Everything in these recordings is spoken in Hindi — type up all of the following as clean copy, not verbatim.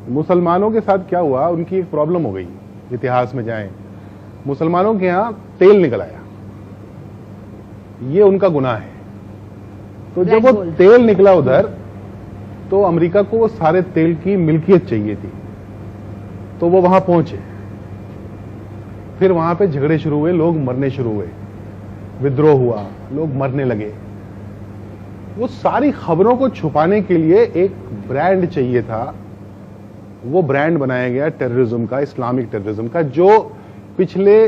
मुसलमानों के साथ क्या हुआ, उनकी एक प्रॉब्लम हो गई, इतिहास में जाएं, मुसलमानों के यहां तेल निकल आया, ये उनका गुनाह है। तो जब वो तेल निकला उधर, तो अमेरिका को वो सारे तेल की मिल्कियत चाहिए थी, तो वो वहां पहुंचे, फिर वहां पे झगड़े शुरू हुए, लोग मरने शुरू हुए, विद्रोह हुआ, लोग मरने लगे। वो सारी खबरों को छुपाने के लिए एक ब्रांड चाहिए था, वो ब्रांड बनाया गया टेररिज्म का, इस्लामिक टेररिज्म का, जो पिछले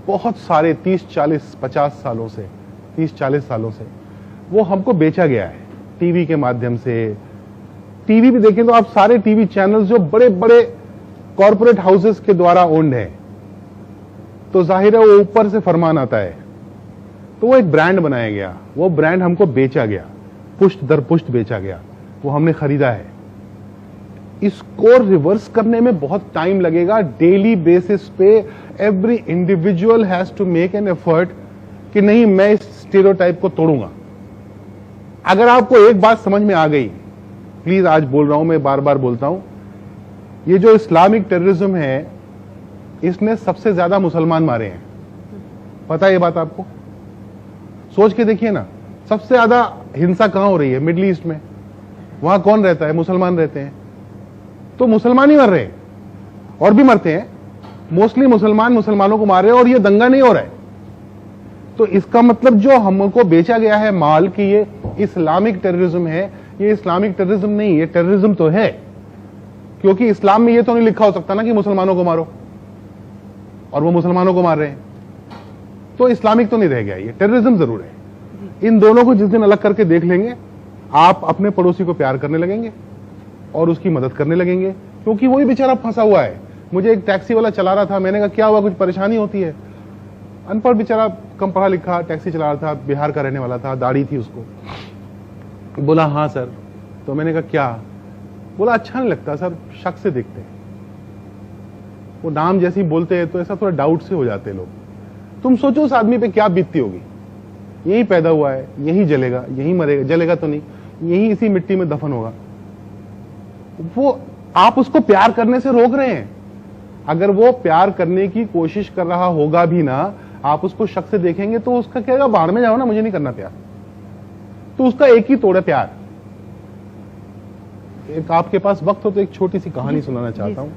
बहुत सारे 30-40-50 सालों से, 30-40 सालों से वो हमको बेचा गया है टीवी के माध्यम से। टीवी भी देखें तो आप सारे टीवी चैनल्स जो बड़े बड़े कॉरपोरेट हाउसेस के द्वारा ओन्ड है, तो जाहिर है वो ऊपर से फरमान आता है, तो वो एक ब्रांड बनाया गया, वो ब्रांड हमको बेचा गया, पुष्ट दर पुष्ट बेचा गया, वो हमने खरीदा है। इसको रिवर्स करने में बहुत टाइम लगेगा। डेली बेसिस पे every individual has to make an effort कि नहीं, मैं इस स्टीरियोटाइप को तोड़ूंगा। अगर आपको एक बात समझ में आ गई, प्लीज आज बोल रहा हूं, मैं बार बार बोलता हूं, ये जो इस्लामिक टेररिज्म है, इसने सबसे ज्यादा मुसलमान मारे हैं। पता है ये बात आपको? सोच के देखिए ना, सबसे ज्यादा हिंसा कहां हो रही है? मिडिल ईस्ट में। वहां कौन रहता है? मुसलमान रहते हैं। तो मुसलमान ही मर रहे हैं, और भी मरते हैं, मोस्टली मुसलमान मुसलमानों को मार रहे हैं, और ये दंगा नहीं हो रहा है। तो इसका मतलब जो हमको बेचा गया है माल कि ये इस्लामिक टेररिज्म है, ये इस्लामिक टेररिज्म नहीं, ये टेररिज्म तो है, क्योंकि इस्लाम में ये तो नहीं लिखा हो सकता ना कि मुसलमानों को मारो, और वो मुसलमानों को मार रहे हैं, तो इस्लामिक तो नहीं रह गया, ये टेररिज्म जरूर है। इन दोनों को जिस दिन अलग करके देख लेंगे, आप अपने पड़ोसी को प्यार करने लगेंगे और उसकी मदद करने लगेंगे, क्योंकि वही बेचारा फंसा हुआ है। मुझे एक टैक्सी वाला चला रहा था, मैंने कहा क्या हुआ, कुछ परेशानी होती है? अनपढ़ बेचारा, कम पढ़ा लिखा, टैक्सी चला रहा था, बिहार का रहने वाला था, दाढ़ी थी उसको। बोला हाँ सर। तो मैंने कहा क्या? बोला अच्छा नहीं लगता सर, शक से देखते हैं, वो नाम जैसे ही बोलते हैं तो ऐसा थोड़ा डाउट से हो जाते हैं लोग। तुम सोचो उस आदमी पे क्या बीतती होगी, यही पैदा हुआ है, यही जलेगा, यही मरेगा, जलेगा तो नहीं, यही इसी मिट्टी में दफन होगा। वो आप उसको प्यार करने से रोक रहे हैं। अगर वो प्यार करने की कोशिश कर रहा होगा भी ना, आप उसको शक से देखेंगे तो उसका कहेगा बाहर में जाओ ना, मुझे नहीं करना प्यार। तो उसका एक ही तोड़ है, प्यार। एक आपके पास वक्त हो तो एक छोटी सी कहानी सुनाना चाहता हूं।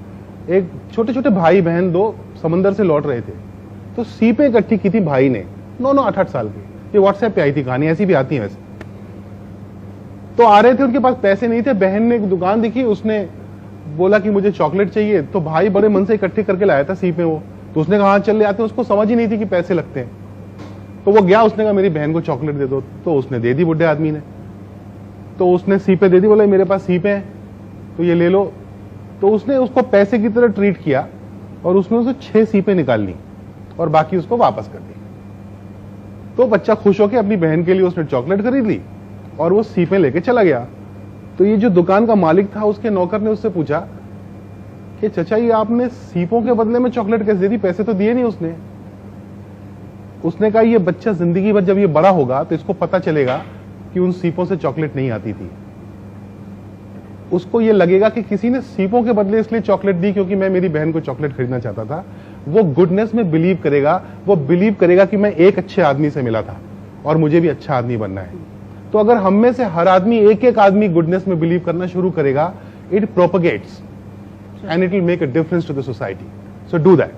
एक छोटे छोटे भाई बहन दो समंदर से लौट रहे थे, तो सीपें इकट्ठी की थी भाई ने, 9-9 8-8 साल की। ये व्हाट्सएप पे आई थी कहानी, ऐसी भी आती है वैसे। तो आ रहे थे, उनके पास पैसे नहीं थे, बहन ने एक दुकान दिखी, उसने बोला कि मुझे चॉकलेट चाहिए, तो भाई बड़े मन से इकट्ठे करके लाया था सीपें वो। तो उसने कहा हाँ चल ले आते हैं, उसको समझ ही नहीं थी कि पैसे लगते हैं। तो वो गया, उसने कहा मेरी बहन को चॉकलेट दे दो, तो उसने दे दी बुढ़े आदमी ने। तो उसने सीपें दे दी, बोला मेरे पास सीपें हैं तो ये ले लो। तो उसने उसको पैसे की तरह ट्रीट किया, और उसने उसे 6 सीपें निकाल ली और बाकी उसको वापस कर दी। तो बच्चा खुश होकर अपनी बहन के लिए उसने चॉकलेट खरीद ली और वो सीपें लेके चला गया। तो ये जो दुकान का मालिक था, उसके नौकर ने उससे पूछा कि चचा ये आपने सीपों के बदले में चॉकलेट कैसे दे दी, पैसे तो दिए नहीं उसने। उसने कहा ये बच्चा जिंदगी भर जब ये बड़ा होगा तो इसको पता चलेगा कि उन सीपों से चॉकलेट नहीं आती थी। उसको ये लगेगा कि किसी ने सीपों के बदले इसलिए चॉकलेट दी क्योंकि मैं मेरी बहन को चॉकलेट खरीदना चाहता था। वो गुडनेस में बिलीव करेगा, वो बिलीव करेगा कि मैं एक अच्छे आदमी से मिला था और मुझे भी अच्छा आदमी बनना है। तो अगर हम में से हर आदमी, एक एक आदमी गुडनेस में बिलीव करना शुरू करेगा, it propagates and it will make a difference to the society. So do that.